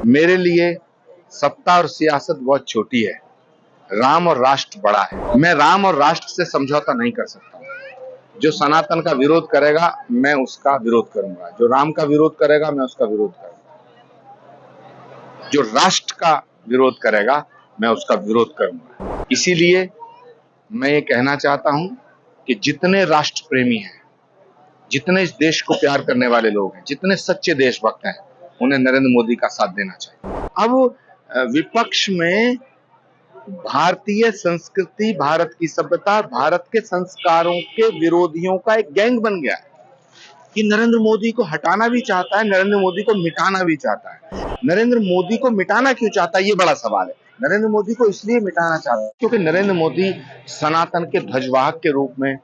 मेरे लिए सत्ता और सियासत बहुत छोटी है, राम और राष्ट्र बड़ा है। मैं राम और राष्ट्र से समझौता नहीं कर सकता हूँ। जो सनातन का विरोध करेगा मैं उसका विरोध करूंगा, जो राम का विरोध करेगा मैं उसका विरोध करूंगा, जो राष्ट्र का विरोध करेगा मैं उसका विरोध करूंगा। इसीलिए मैं ये कहना चाहता हूं कि जितने राष्ट्र प्रेमी हैं, जितने इस देश को प्यार करने वाले लोग हैं, जितने सच्चे देशभक्त हैं, उन्हें नरेंद्र मोदी का साथ देना चाहिए। अब विपक्ष में भारतीय संस्कृति, भारत की सभ्यता, भारत के संस्कारों के विरोधियों का एक गैंग बन गया है कि नरेंद्र मोदी को हटाना भी चाहता है, नरेंद्र मोदी को मिटाना भी चाहता है। नरेंद्र मोदी को मिटाना क्यों चाहता है, ये बड़ा सवाल है। नरेंद्र मोदी को इसलिए मिटाना चाहता है क्योंकि नरेंद्र मोदी सनातन के ध्वजवाहक के रूप में,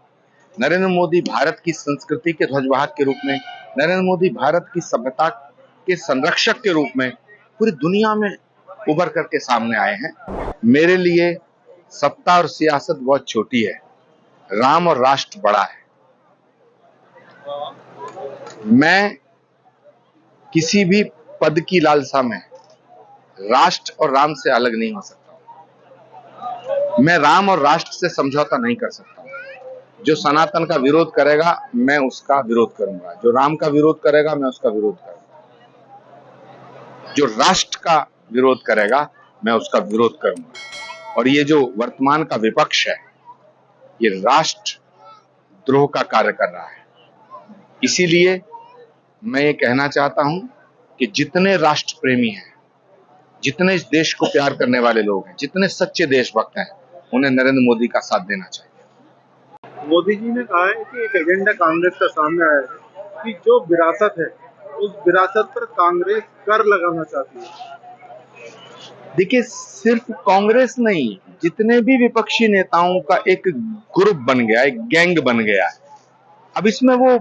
नरेंद्र मोदी भारत की संस्कृति के ध्वजवाहक के रूप में, नरेंद्र मोदी भारत की सभ्यता के संरक्षक के रूप में पूरी दुनिया में उभर करके सामने आए हैं। मेरे लिए सत्ता और सियासत बहुत छोटी है, राम और राष्ट्र बड़ा है। मैं किसी भी पद की लालसा में राष्ट्र और राम से अलग नहीं हो सकता। मैं राम और राष्ट्र से समझौता नहीं कर सकता। जो सनातन का विरोध करेगा मैं उसका विरोध करूंगा, जो राम का विरोध करेगा मैं उसका विरोध करूंगा, जो राष्ट्र का विरोध करेगा मैं उसका विरोध करूंगा। और ये जो वर्तमान का विपक्ष है, ये राष्ट्र द्रोह का कार्य कर रहा है। इसीलिए मैं ये कहना चाहता हूं कि जितने राष्ट्र प्रेमी हैं, जितने इस देश को प्यार करने वाले लोग हैं, जितने सच्चे देशभक्त हैं, उन्हें नरेंद्र मोदी का साथ देना चाहिए। मोदी जी ने कहा है कि एक एजेंडा कांग्रेस का सामने आया है कि जो विरासत है उस विरासत पर कांग्रेस कर लगाना चाहती है। देखिए, सिर्फ कांग्रेस नहीं, जितने भी विपक्षी नेताओं का एक ग्रुप बन गया, एक गैंग बन गया है। अब इसमें वो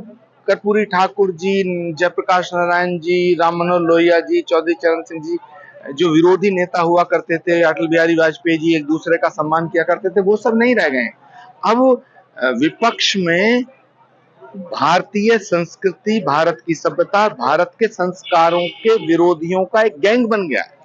कर्पूरी ठाकुर जी, जयप्रकाश नारायण जी, राम मनोहर लोहिया जी, चौधरी चरण सिंह जी, जो विरोधी नेता हुआ करते थे, अटल बिहारी वाजपेयी जी, एक दूसरे का सम्मान किया करते थे, वो सब नहीं रह गए। अब विपक्ष में भारतीय संस्कृति, भारत की सभ्यता, भारत के संस्कारों के विरोधियों का एक गैंग बन गया है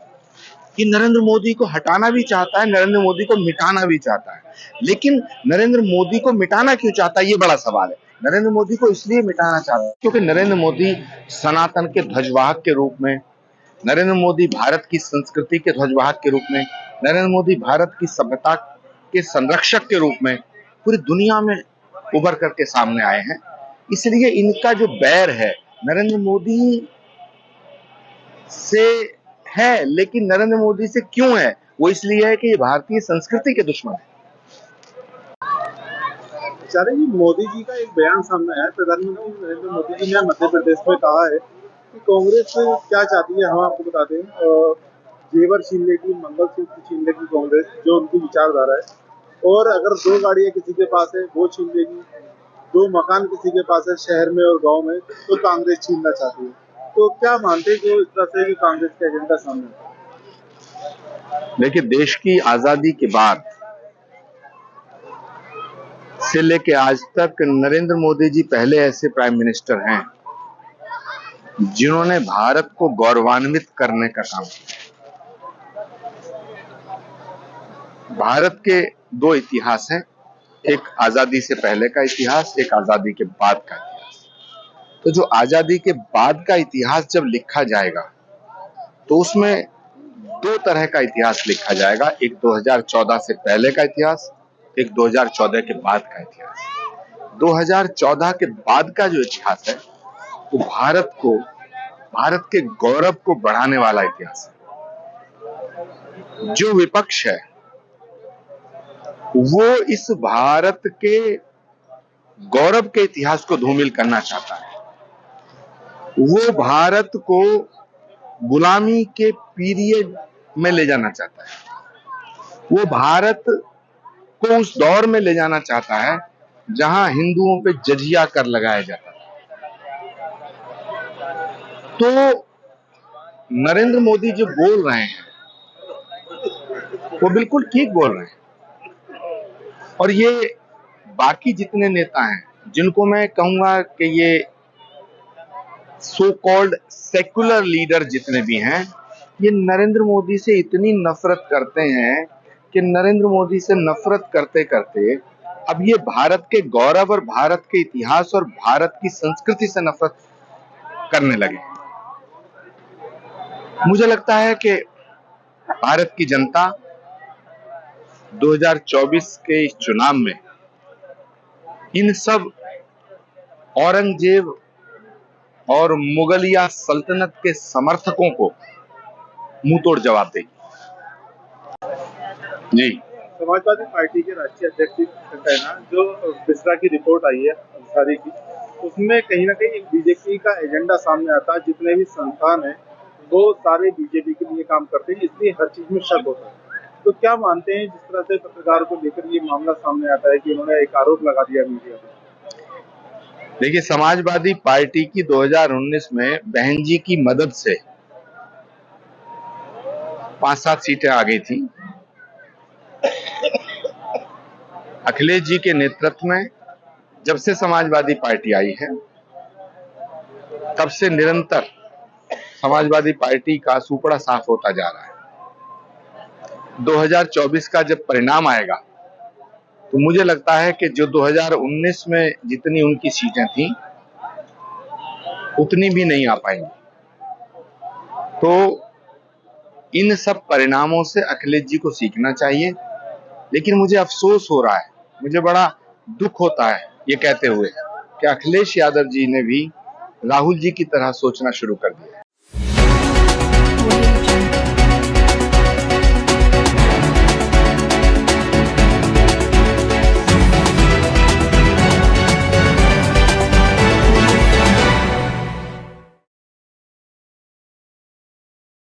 कि नरेंद्र मोदी को हटाना भी चाहता है, नरेंद्र मोदी को मिटाना भी चाहता है। लेकिन नरेंद्र मोदी को मिटाना क्यों चाहता है, ये बड़ा सवाल है। नरेंद्र मोदी को इसलिए मिटाना चाहता है क्योंकि नरेंद्र मोदी सनातन के ध्वजवाहक के रूप में, नरेंद्र मोदी भारत की संस्कृति के ध्वजवाहक के रूप में, नरेंद्र मोदी भारत की सभ्यता के संरक्षक के रूप में पूरी दुनिया में उभर करके सामने आए हैं। इसलिए इनका जो बैर है नरेंद्र मोदी से है, लेकिन नरेंद्र मोदी से क्यों है, वो इसलिए है कि ये भारतीय संस्कृति के दुश्मन है। आचार्य जी, मोदी जी का एक बयान सामने आया है। प्रधानमंत्री नरेंद्र मोदी जी ने मध्य प्रदेश में कहा है कि कांग्रेस क्या चाहती है, हम आपको बता दें। जेवर छीन लेगी, मंगलसूत्र छीन लेगी कांग्रेस, जो उनकी विचारधारा है। और अगर 2 गाड़ियां किसी के पास है वो छीन लेगी, 2 मकान किसी के पास है शहर में और गांव में, तो कांग्रेस छीनना चाहती है। तो क्या मानते हैं जो इस तरह से कांग्रेस का एजेंडा सामने है? देखिए, देश की आजादी के बाद से लेके आज तक नरेंद्र मोदी जी पहले ऐसे प्राइम मिनिस्टर हैं जिन्होंने भारत को गौरवान्वित करने का काम किया। भारत के 2 इतिहास हैं, एक आजादी से पहले का इतिहास, एक आजादी के बाद का इतिहास। तो जो आजादी के बाद का इतिहास जब लिखा जाएगा तो उसमें 2 तरह का इतिहास लिखा जाएगा, एक 2014 से पहले का इतिहास, एक 2014 के बाद का इतिहास। 2014 के बाद का जो इतिहास है वो भारत के गौरव को बढ़ाने वाला इतिहास है। जो विपक्ष है वो इस भारत के गौरव के इतिहास को धूमिल करना चाहता है। वो भारत को गुलामी के पीरियड में ले जाना चाहता है। वो भारत को उस दौर में ले जाना चाहता है जहां हिंदुओं पे जजिया कर लगाया जाता था। तो नरेंद्र मोदी जो बोल रहे हैं वो बिल्कुल ठीक बोल रहे हैं। और ये बाकी जितने नेता हैं, जिनको मैं कहूंगा कि ये सो कॉल्ड सेक्युलर लीडर जितने भी हैं, ये नरेंद्र मोदी से इतनी नफरत करते हैं कि नरेंद्र मोदी से नफरत करते करते अब ये भारत के गौरव और भारत के इतिहास और भारत की संस्कृति से नफरत करने लगे। मुझे लगता है कि भारत की जनता 2024 के इस चुनाव में इन सब औरंगजेब और मुगलिया सल्तनत के समर्थकों को मुंह तोड़ जवाब देगी। जी। समाजवादी पार्टी के राष्ट्रीय अध्यक्ष है ना, जो बिस्रा की रिपोर्ट आई है अंसारी की, उसमें कहीं ना कहीं एक बीजेपी का एजेंडा सामने आता है। जितने भी संस्थान हैं वो सारे बीजेपी के लिए काम करते हैं, इसलिए हर चीज में शक होता है। तो क्या मानते हैं, जिस तरह से पत्रकार को लेकर ये मामला सामने आता है कि उन्होंने एक आरोप लगा दिया मीडिया पर? देखिए, समाजवादी पार्टी की 2019 में बहन जी की मदद से 5-7 सीटें आ गई थी। अखिलेश जी के नेतृत्व में जब से समाजवादी पार्टी आई है तब से निरंतर समाजवादी पार्टी का सुपड़ा साफ होता जा रहा है। 2024 का जब परिणाम आएगा तो मुझे लगता है कि जो 2019 में जितनी उनकी सीटें थी उतनी भी नहीं आ पाएंगी। तो इन सब परिणामों से अखिलेश जी को सीखना चाहिए। लेकिन मुझे अफसोस हो रहा है, मुझे बड़ा दुख होता है ये कहते हुए कि अखिलेश यादव जी ने भी राहुल जी की तरह सोचना शुरू कर दिया है।